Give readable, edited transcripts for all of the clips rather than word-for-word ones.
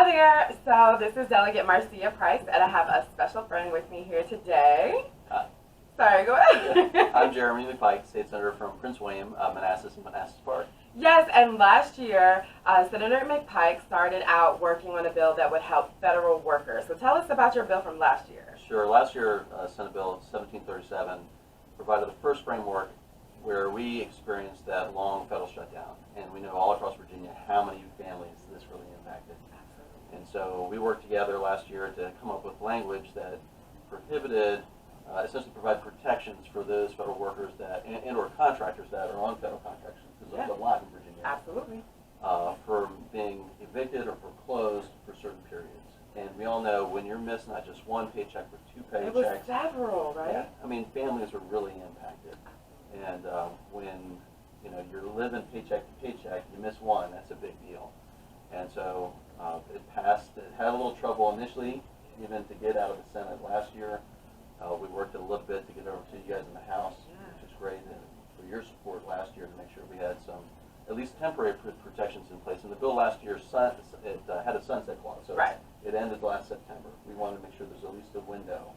Hi there. So this is Delegate Marcia Price, and I have a special friend with me here today. Hi. Sorry, go ahead. I'm Jeremy McPike, State Senator from Prince William, Manassas and Manassas Park. Yes, and last year, Senator McPike started out working on a bill that would help federal workers. So tell us about your bill from last year. Sure. Last year, Senate Bill 1737 provided the first framework where we experienced that long federal shutdown. And we know all across Virginia how many families this really impacted. Absolutely. And so we worked together last year to come up with language that prohibited, essentially provide protections for those federal workers that, and or contractors that are on federal contracts, because there's a lot in Virginia. Absolutely. From being evicted or foreclosed for certain periods. And we all know when you're missed not just one paycheck, but two paychecks. It was several, right? Yeah. I mean, families are really impacted. And when you're living paycheck to paycheck, you miss one, that's a big deal. And so it passed. It had a little trouble initially, even to get out of the Senate last year. We worked a little bit to get over to you guys in the House, which is great, and for your support last year to make sure we had some at least temporary protections in place. And the bill last year, it had a sunset clause, so it ended last September. We wanted to make sure there's at least a window.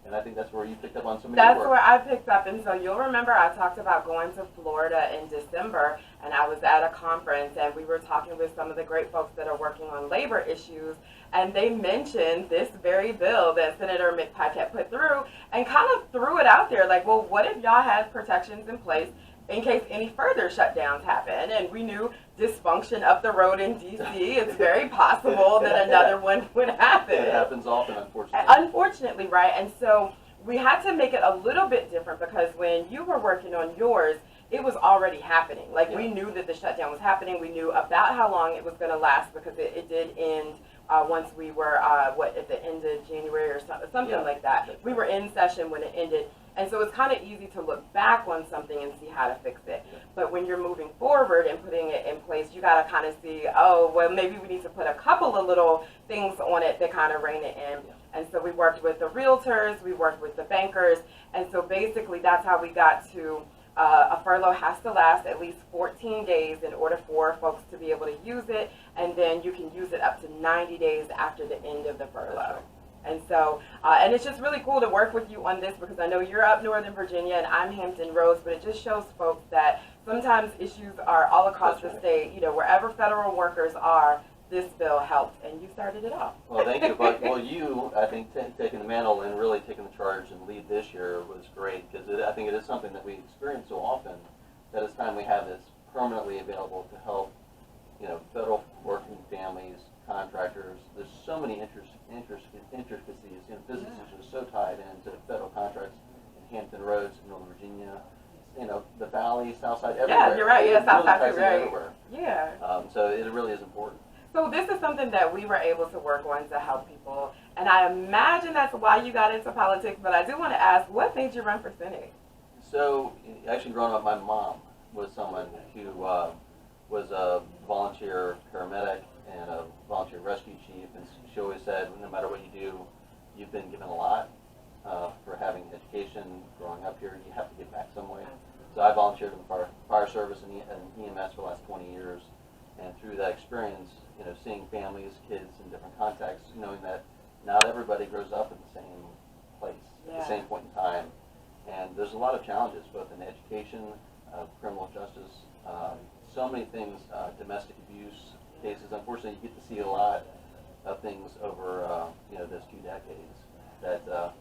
And I think that's where you picked up on some of your work. That's where I picked up, and so you'll remember I talked about going to Florida in December, and I was at a conference, and we were talking with some of the great folks that are working on labor issues, and they mentioned this very bill that Senator McPike had put through, and kind of threw it out there, like, well, what if y'all had protections in place in case any further shutdowns happen? And we knew dysfunction up the road in D.C. It's very possible that another one would happen. It happens often, unfortunately. Unfortunately, right? And so we had to make it a little bit different because when you were working on yours, it was already happening. Like, we knew that the shutdown was happening. We knew about how long it was going to last because it did end once we were, at the end of January or something like that. We were in session when it ended. And so it's kind of easy to look back on something and see how to fix it. But when you're moving forward and putting it in place, you got to kind of see, oh, well, maybe we need to put a couple of little things on it that kind of rein it in. And so we worked with the realtors, we worked with the bankers, and so basically that's how we got to a furlough has to last at least 14 days in order for folks to be able to use it, and then you can use it up to 90 days after the end of the furlough. And so, and it's just really cool to work with you on this because I know you're up Northern Virginia and I'm Hampton Roads, but it just shows folks that sometimes issues are all across the state. You know, wherever federal workers are, this bill helps, and you started it off. Well, thank you. But well, you, I think, taking the mantle and really taking the charge and lead this year was great because I think it is something that we experience so often that it's time we have this permanently available to help, federal working families, contractors. There's so many intricacies. Businesses are so tied into federal contracts in Hampton Roads, Northern Virginia. The Valley, Southside, everywhere. Yeah, you're right. Yeah, Southside, right. Everywhere. Yeah. So it really is important. So this is something that we were able to work on to help people, and I imagine that's why you got into politics. But I do want to ask, what made you run for Senate? So actually, growing up, my mom was someone who was a volunteer paramedic and a volunteer rescue chief, and she always said, no matter what you do, you've been given a lot for having education, growing up here, you have to give back some way. So I volunteered in the fire service and EMS for the last 20 years, and through that experience, seeing families, kids in different contexts, knowing that not everybody grows up in the same place at the same point in time, and there's a lot of challenges both in education, criminal justice, so many things, domestic abuse cases. Unfortunately, you get to see a lot of things over those 2 decades that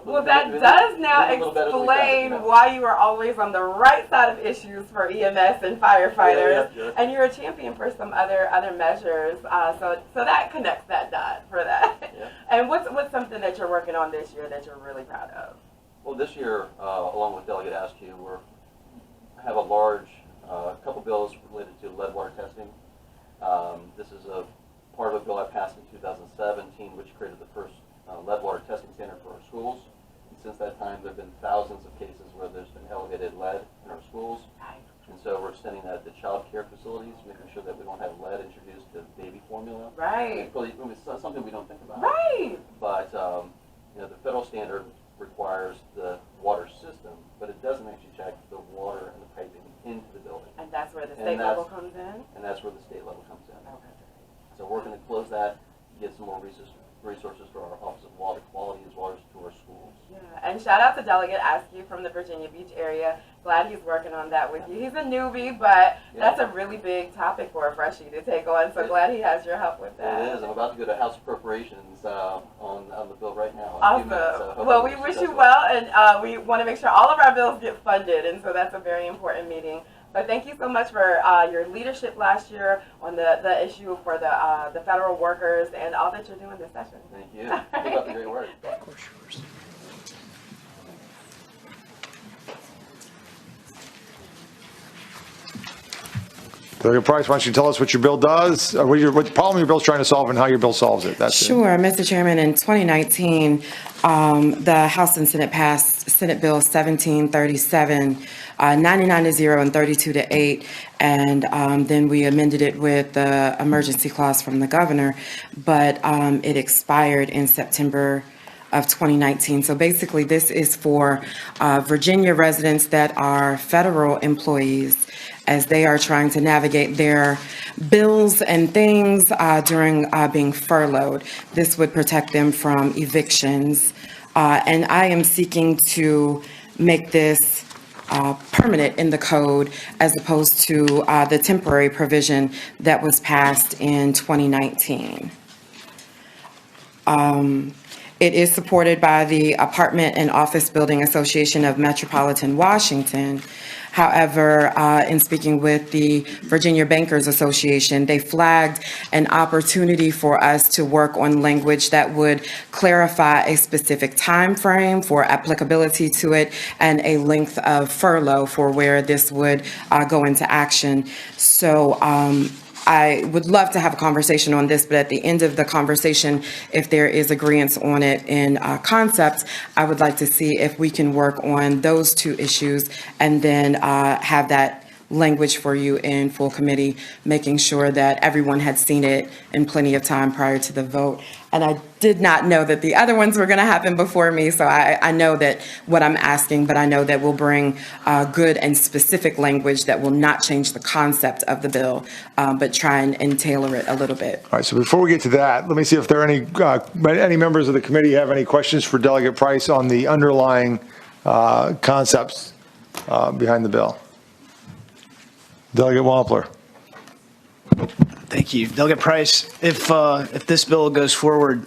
well, that does now explain why you are always on the right side of issues for EMS and firefighters, and you're a champion for some other measures. So that connects that dot for that. Yeah. And what's something that you're working on this year that you're really proud of? Well, this year, along with Delegate Askew, we have a large couple bills related to lead water testing. This is a part of a bill I passed in 2017, which created the first lead water testing standard for our schools. And since that time, there have been thousands of cases where there's been elevated lead in our schools. And so we're extending that to child care facilities, making sure that we don't have lead introduced to baby formula. Right. It's something we don't think about. Right. But the federal standard requires the water system, but it doesn't actually check the water and the piping into the building. And that's where the state level comes in? And that's where the state level comes in. Okay. So working does that, get some more resources for our Office of Water Quality as well as to our schools. Yeah, and shout out to Delegate Askew from the Virginia Beach area. Glad he's working on that with you. He's a newbie, but that's a really big topic for a freshie to take on, so glad he has your help with that. It is. I'm about to go to House Appropriations on the bill right now. Awesome. Well, we wish you well, and we want to make sure all of our bills get funded, and so that's a very important meeting. But thank you so much for your leadership last year on the issue for the federal workers and all that you're doing this session. Thank you. Keep up the great work. Of course, yours. Delegate Price, why don't you tell us what your bill does, or what the problem your bill's trying to solve, and how your bill solves it? That's Sure, Mr. Chairman. In 2019, the House and Senate passed Senate Bill 1737, 99-0 and 32-8, and then we amended it with the emergency clause from the governor, but it expired in September of 2019. So basically, this is for Virginia residents that are federal employees as they are trying to navigate their bills and things during being furloughed. This would protect them from evictions. And I am seeking to make this permanent in the code as opposed to the temporary provision that was passed in 2019. It is supported by the Apartment and Office Building Association of Metropolitan Washington. However, in speaking with the Virginia Bankers Association, they flagged an opportunity for us to work on language that would clarify a specific time frame for applicability to it and a length of furlough for where this would go into action. So I would love to have a conversation on this, but at the end of the conversation, if there is agreement on it in concept, I would like to see if we can work on those two issues and then have that language for you in full committee, making sure that everyone had seen it in plenty of time prior to the vote. And I did not know that the other ones were going to happen before me, so I know that what I'm asking, but I know that we'll bring good and specific language that will not change the concept of the bill, but try and tailor it a little bit. All right, so before we get to that, let me see if there are any members of the committee have any questions for Delegate Price on the underlying concepts behind the bill. Delegate Wampler. Thank you. Delegate Price, if this bill goes forward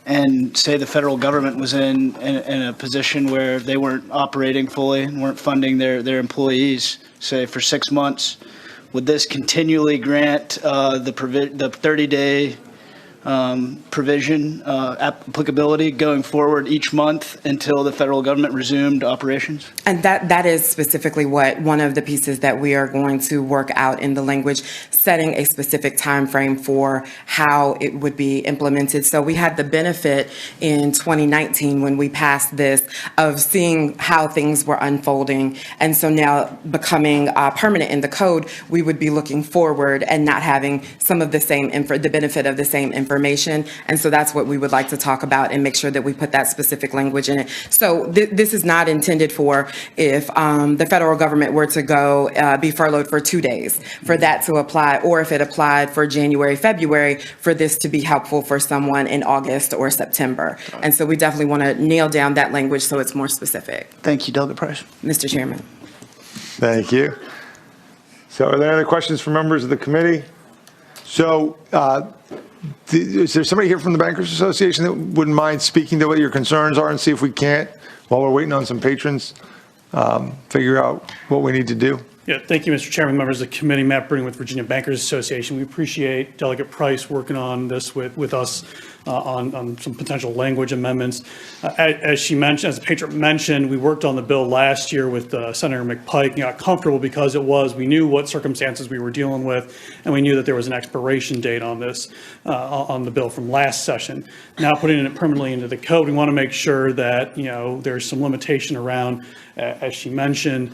and say the federal government was in a position where they weren't operating fully and weren't funding their employees, say for 6 months, would this continually grant the 30-day provision applicability going forward each month until the federal government resumed operations? And that is specifically what one of the pieces that we are going to work out in the language, setting a specific time frame for how it would be implemented. So we had the benefit in 2019 when we passed this of seeing how things were unfolding. And so now becoming permanent in the code, we would be looking forward and not having some of the same the benefit of the same information. And so that's what we would like to talk about and make sure that we put that specific language in it. So this is not intended for if the federal government were to go be furloughed for 2 days, for that to apply, or if it applied for January, February, for this to be helpful for someone in August or September. And so we definitely want to nail down that language so it's more specific. Thank you, Delegate Price. Mr. Chairman. Thank you. So are there other questions from members of the committee? So is there somebody here from the Bankers Association that wouldn't mind speaking to what your concerns are and see if we can't, while we're waiting on some patrons, figure out what we need to do? Yeah, thank you, Mr. Chairman, members of the committee. Matt Bring with Virginia Bankers Association. We appreciate Delegate Price working on this with us on some potential language amendments. As she mentioned, as the patron mentioned, we worked on the bill last year with Senator McPike and got comfortable because we knew what circumstances we were dealing with, and we knew that there was an expiration date on this, on the bill from last session. Now putting it permanently into the code, we want to make sure that, there's some limitation around, as she mentioned,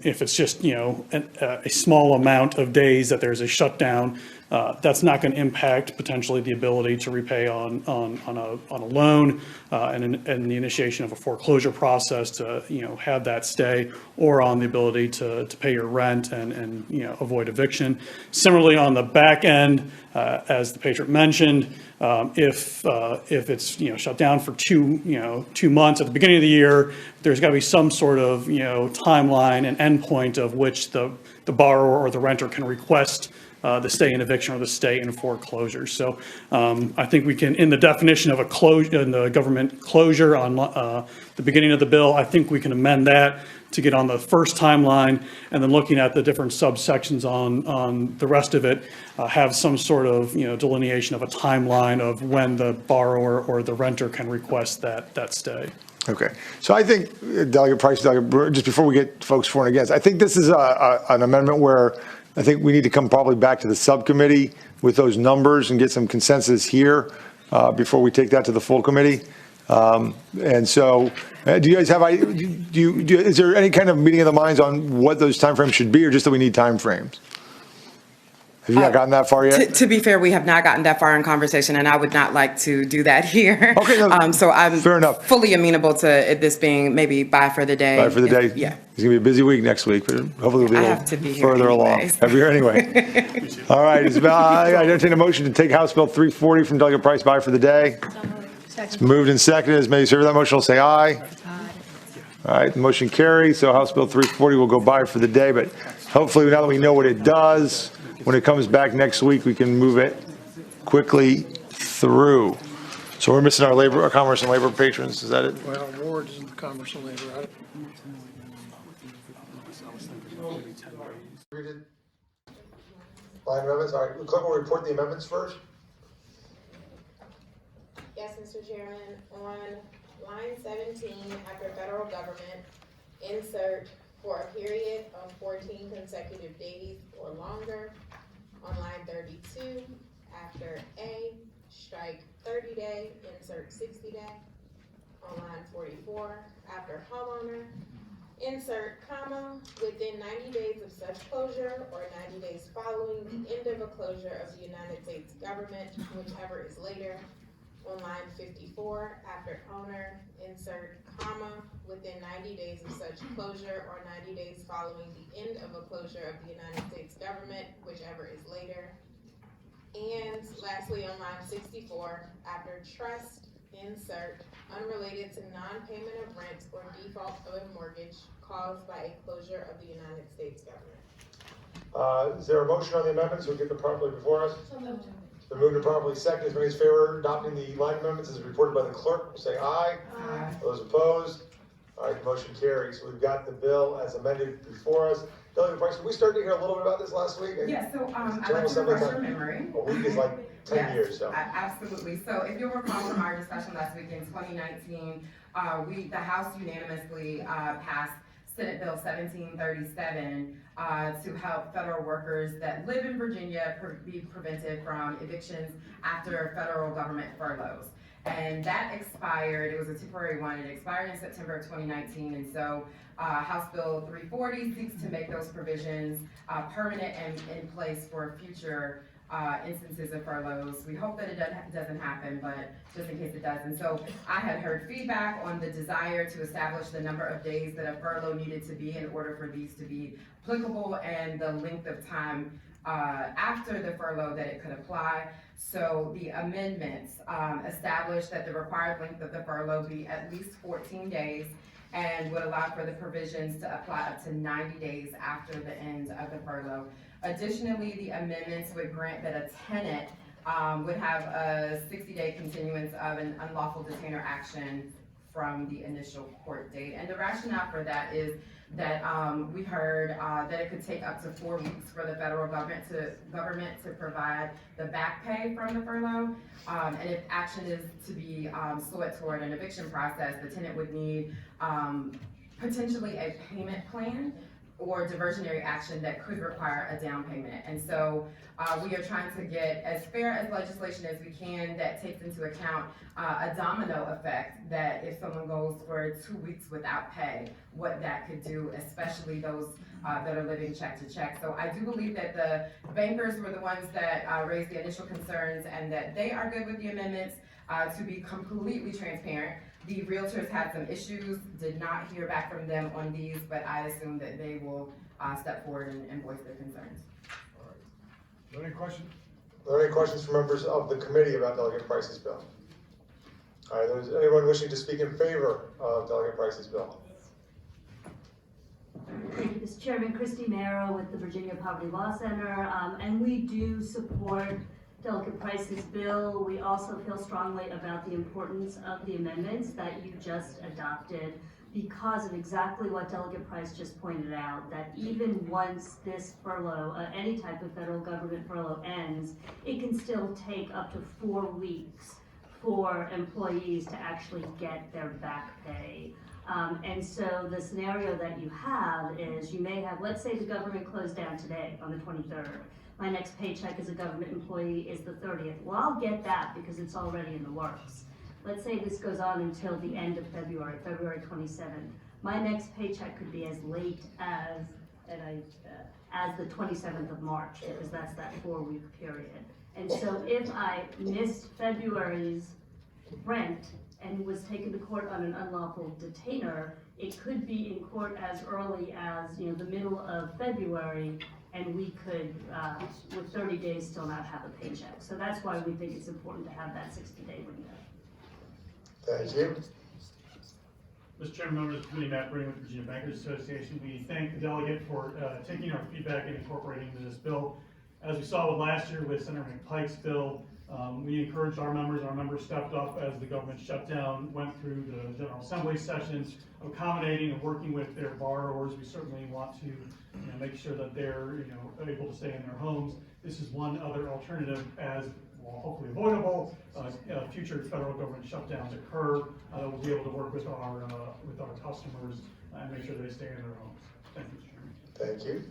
if it's just, a small amount of days that there's a shutdown, That's not going to impact potentially the ability to repay on a loan and the initiation of a foreclosure process to, have that stay, or on the ability to pay your rent and avoid eviction. Similarly, on the back end, as the Patriot mentioned, if it's, shut down for 2 months at the beginning of the year, there's got to be some sort of, timeline and endpoint of which the borrower or the renter can request the stay in eviction or the stay in foreclosure. So I think we can, in the definition of a closure, in the government closure on the beginning of the bill, I think we can amend that to get on the first timeline, and then looking at the different subsections on the rest of it, have some sort of, delineation of a timeline of when the borrower or the renter can request that stay. Okay. So I think, Delegate Price, Delegate Brewer, just before we get folks for and against, I think this is an amendment where I think we need to come probably back to the subcommittee with those numbers and get some consensus here before we take that to the full committee. And so, do you guys have, is there any kind of meeting of the minds on what those timeframes should be, or just that we need timeframes? Have you not gotten that far yet? To be fair, we have not gotten that far in conversation, and I would not like to do that here. Okay, no, so I'm fair enough. Fully amenable to this being maybe by for the day. By for the day? Yeah. It's going to be a busy week next week, but hopefully we'll be I a have to be little here further along. anyways. Have you here anyway? All right. I entertain a motion to take House Bill 340 from Delegate Price by for the day. It's moved and seconded. As many as hear that motion will say aye. Aye. All right, the motion carries. So House Bill 340 will go by for the day, but hopefully now that we know what it does, when it comes back next week, we can move it quickly through. So we're missing our commerce and labor patrons. Is that it? Well, Ward is in the commerce and labor. Line amendments. All right, the clerk will report the amendments first. Yes, Mr. Chairman, on line 17, after federal government, insert for a period of 14 consecutive days or longer. On line 32, after A, strike 30-day, insert 60-day. On line 44, after homeowner, insert comma, within 90 days of such closure or 90 days following the end of a closure of the United States government, whichever is later. On line 54, after owner, insert comma, within 90 days of such closure or 90 days following the end of a closure of the United States government, whichever is later. And lastly, on line 64, after trust, insert unrelated to non-payment of rent or default of a mortgage caused by a closure of the United States government. Is there a motion on the amendments? We'll get them properly before us. The moved and properly seconded. As many as favor adopting the line amendments as reported by the clerk, say aye. Aye. Those opposed? All right, the motion carries. We've got the bill as amended before us. Delegate Price, did we start to hear a little bit about this last week? Yeah, so I'd like General to Assembly refresh your time. memory. A week is like 10 Yes, years, so. Absolutely. So if you'll recall from our discussion last week in 2019, the House unanimously passed Senate Bill 1737 to help federal workers that live in Virginia be prevented from evictions after federal government furloughs. And that expired, it was a temporary one, it expired in September of 2019, and so House Bill 340 seeks to make those provisions permanent and in place for future instances of furloughs. We hope that it doesn't happen, but just in case it does. And so I had heard feedback on the desire to establish the number of days that a furlough needed to be in order for these to be applicable, and the length of time after the furlough that it could apply. So the amendments established that the required length of the furlough be at least 14 days and would allow for the provisions to apply up to 90 days after the end of the furlough. Additionally, the amendments would grant that a tenant would have a 60-day continuance of an unlawful detainer action from the initial court date. And the rationale for that is that we heard that it could take up to 4 weeks for the federal government to provide the back pay from the furlough. And if action is to be sought toward an eviction process, the tenant would need potentially a payment plan or diversionary action that could require a down payment. And so we are trying to get as fair as legislation as we can that takes into account a domino effect, that if someone goes for 2 weeks without pay, what that could do, especially those that are living check to check. So I do believe that the bankers were the ones that raised the initial concerns and that they are good with the amendments. To be completely transparent, the realtors had some issues, did not hear back from them on these, but I assume that they will step forward and voice their concerns. All right. Are there any questions from members of the committee about Delegate Price's bill? All right, is anyone wishing to speak in favor of Delegate Price's bill? Thank you, Mr. Chairman. Christy Marrow with the Virginia Poverty Law Center, and we do support Delegate Price's bill. We also feel strongly about the importance of the amendments that you just adopted because of exactly what Delegate Price just pointed out, that even once this furlough, any type of federal government furlough ends, it can still take up to 4 weeks for employees to actually get their back pay. And so the scenario that you have is you may have, let's say the government closed down today on the 23rd. My next paycheck as a government employee is the 30th. Well, I'll get that because it's already in the works. Let's say this goes on until the end of February, February 27th. My next paycheck could be as late as the 27th of March, because that's that 4-week period. And so if I missed February's rent and was taken to court on an unlawful detainer, it could be in court as early as, the middle of February, and we could, with 30 days, still not have a paycheck. So that's why we think it's important to have that 60-day window. Thank you. Mr. Chairman, members of the committee, Matt Brady with the Virginia Bankers Association. We thank the delegate for taking our feedback and incorporating into this bill. As we saw with last year with Senator McPike's bill, we encouraged our members stepped up as the government shutdown went through the General Assembly sessions, accommodating and working with their borrowers. We certainly want to make sure that they're able to stay in their homes. This is one other alternative as hopefully avoidable future federal government shutdowns occur. We'll be able to work with our customers and make sure they stay in their homes. Thank you, Mr. Chairman. Thank you.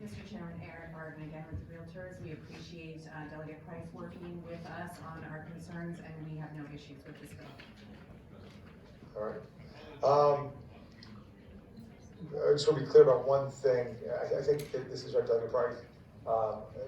Mr. Chairman, Erin Martin again with the Realtors. We appreciate Delegate Price working with us on our concerns, and we have no issues with this bill. All right. I just want to be clear about one thing. I think that this is our Delegate Price.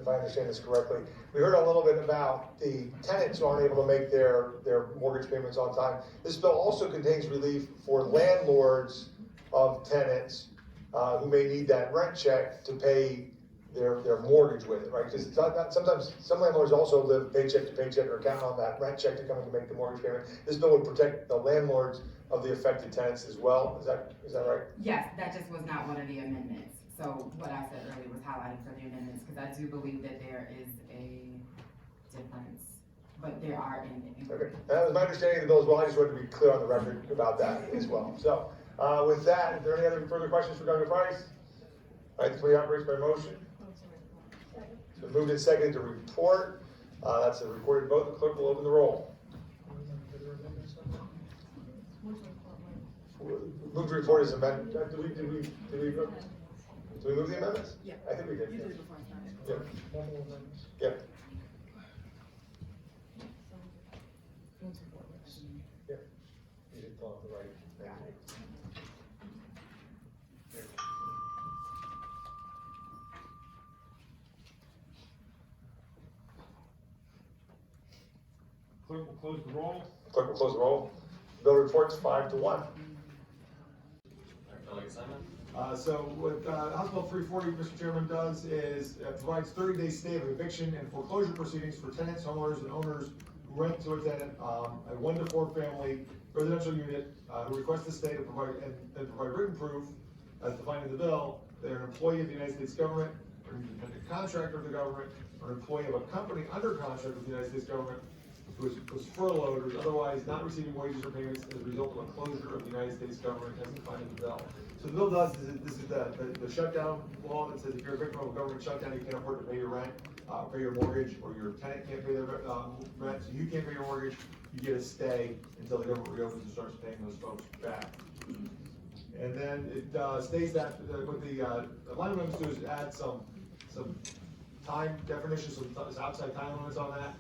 If I understand this correctly, we heard a little bit about the tenants who aren't able to make their mortgage payments on time. This bill also contains relief for landlords of tenants who may need that rent check to pay their mortgage with it, right? Because sometimes some landlords also live paycheck to paycheck or count on that rent check to come in to make the mortgage payment. This bill would protect the landlords of the affected tenants as well. Is that right? Yes, that just was not one of the amendments. So what I said earlier was highlighted for the amendments, because I do believe that there is a difference, but there are in. Okay, that was my understanding of the bill as well. I just wanted to be clear on the record about that as well. So with that, is there any other further questions for Delegate Price? All right, the committee operates by motion. So moved and seconded to report. That's a recorded vote. The clerk will open the roll. Move to report is amendment. Did we move the amendments? Yeah. I think we did. You did before I started. Yep. Yep. Yep. You did pull up the right. Clerk will close the roll. Clerk will close the roll. Bill reports 5-1. Delegate Simon? So what House Bill 340, Mr. Chairman, does is provides 30-day stay of eviction and foreclosure proceedings for tenants, homeowners, and owners who rent to a tenant, a 1 to 4 family residential unit who request to stay to provide written proof as defined in the bill. They're an employee of the United States government, or an independent contractor of the government, or an employee of a company under contract with the United States government who was furloughed or is otherwise not receiving wages or payments as a result of a closure of the United States government as defined in the bill. So the bill does is this is the shutdown law that says if you're a victim of a government shutdown, you can't afford to pay your rent, pay your mortgage, or your tenant can't pay their rent, so you can't pay your mortgage, you get a stay until the government reopens and starts paying those folks back. And then it states that what the line amendments do is add some time definitions, some outside time limits on that.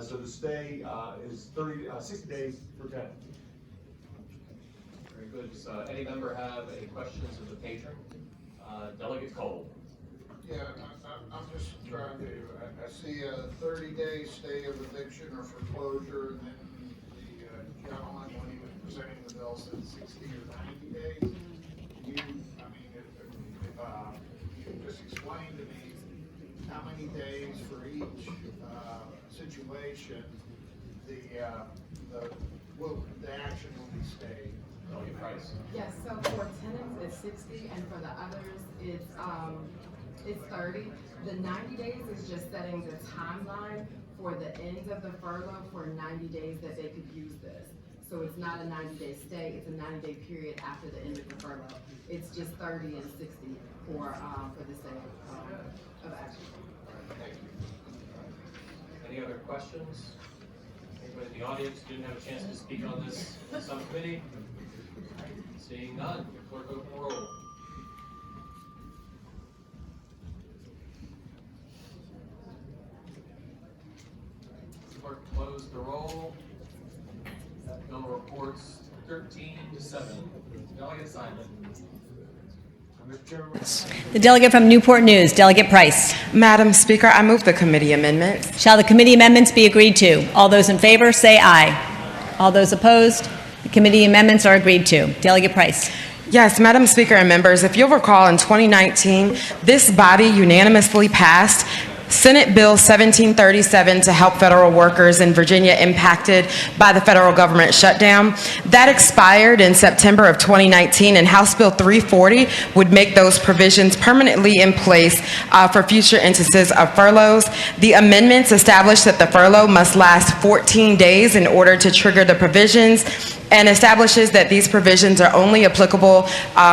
So the stay is 60 days for tenant. Very good. Does any member have any questions of the patron? Delegate Cole. Yeah, I'm just trying to, I see a 30-day stay of eviction or foreclosure, and then the gentleman, when he was presenting the bill, said 60 or 90 days. Can you, I mean, you just explain to me how many days for each situation the action will be stayed? Delegate Price. Yes, so for tenants, it's 60, and for the others, it's 30. The 90 days is just setting the timeline for the end of the furlough for 90 days that they could use this. So it's not a 90-day stay, it's a 90-day period after the end of the furlough. It's just 30 and 60 for the sake of action. Thank you. Any other questions? Anybody in the audience who didn't have a chance to speak on this subcommittee? Seeing none, clerk open the roll. Clerk close the roll. That bill reports 13-7. Delegate Simon. Mr. Chairman. The delegate from Newport News, Delegate Price. Madam Speaker, I move the committee amendments. Shall the committee amendments be agreed to? All those in favor say aye. All those opposed? The committee amendments are agreed to. Delegate Price. Yes, Madam Speaker and members, if you'll recall, in 2019, this body unanimously passed Senate Bill 1737 to help federal workers in Virginia impacted by the federal government shutdown. That expired in September of 2019, and House Bill 340 would make those provisions permanently in place for future instances of furloughs. The amendments establish that the furlough must last 14 days in order to trigger the provisions, and establishes that these provisions are only applicable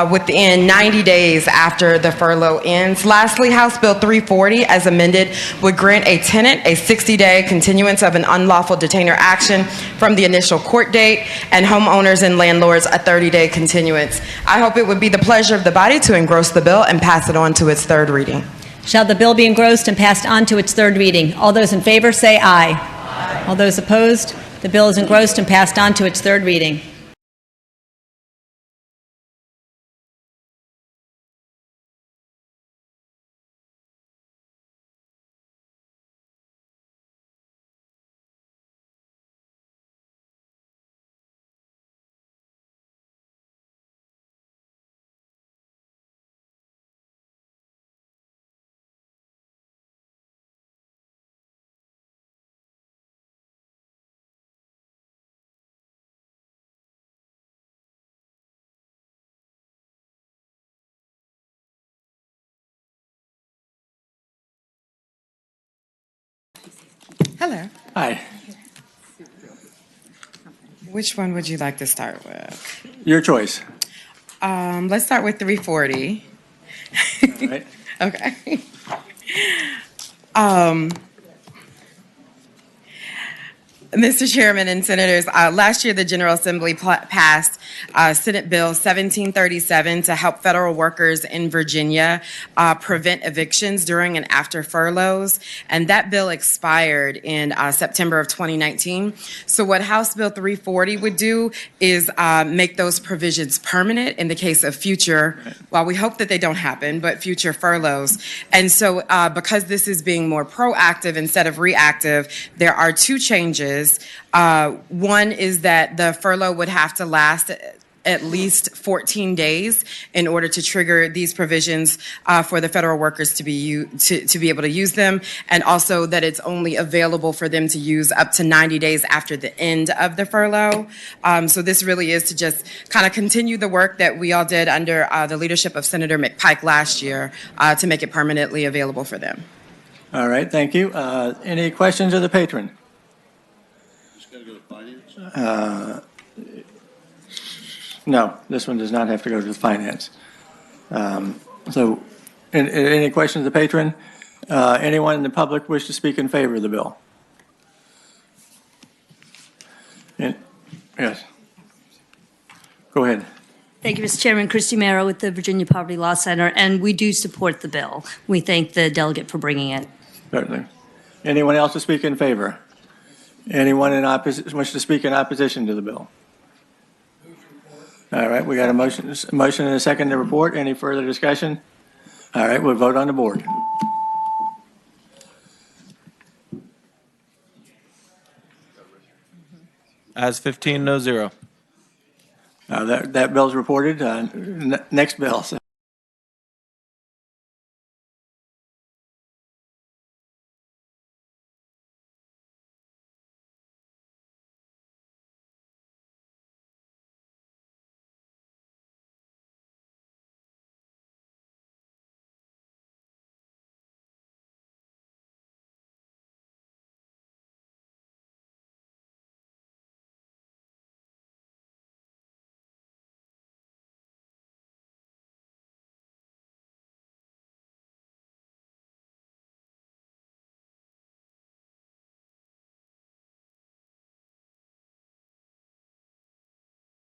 within 90 days after the furlough ends. Lastly, House Bill 340, as amended, would grant a tenant a 60-day continuance of an unlawful detainer action from the initial court date, and homeowners and landlords a 30-day continuance. I hope it would be the pleasure of the body to engross the bill and pass it on to its third reading. Shall the bill be engrossed and passed on to its third reading? All those in favor say aye. Aye. All those opposed? The bill is engrossed and passed on to its third reading. Hello. Hi. Which one would you like to start with? Your choice. Let's start with 340. All right. Okay. Mr. Chairman and Senators, last year the General Assembly passed Senate Bill 1737 to help federal workers in Virginia prevent evictions during and after furloughs, and that bill expired in September of 2019. So what House Bill 340 would do is make those provisions permanent in the case of future, well, we hope that they don't happen, but future furloughs. And so because this is being more proactive instead of reactive, there are two changes. One is that the furlough would have to last at least 14 days in order to trigger these provisions for the federal workers to be able to use them, and also that it's only available for them to use up to 90 days after the end of the furlough. So this really is to just kind of continue the work that we all did under the leadership of Senator McPike last year to make it permanently available for them. All right, thank you. Any questions of the patron? No, this one does not have to go to the finance. So, any questions of the patron? Anyone in the public wish to speak in favor of the bill? Yes. Go ahead. Thank you, Mr. Chairman. Christy Merrow with the Virginia Poverty Law Center, and we do support the bill. We thank the delegate for bringing it. Certainly. Anyone else to speak in favor? Anyone in opposition wish to speak in opposition to the bill? All right, we got a motion and a second to report. Any further discussion? All right, we'll vote on the board. Ayes 15, no 0. That bill's reported. Next bill.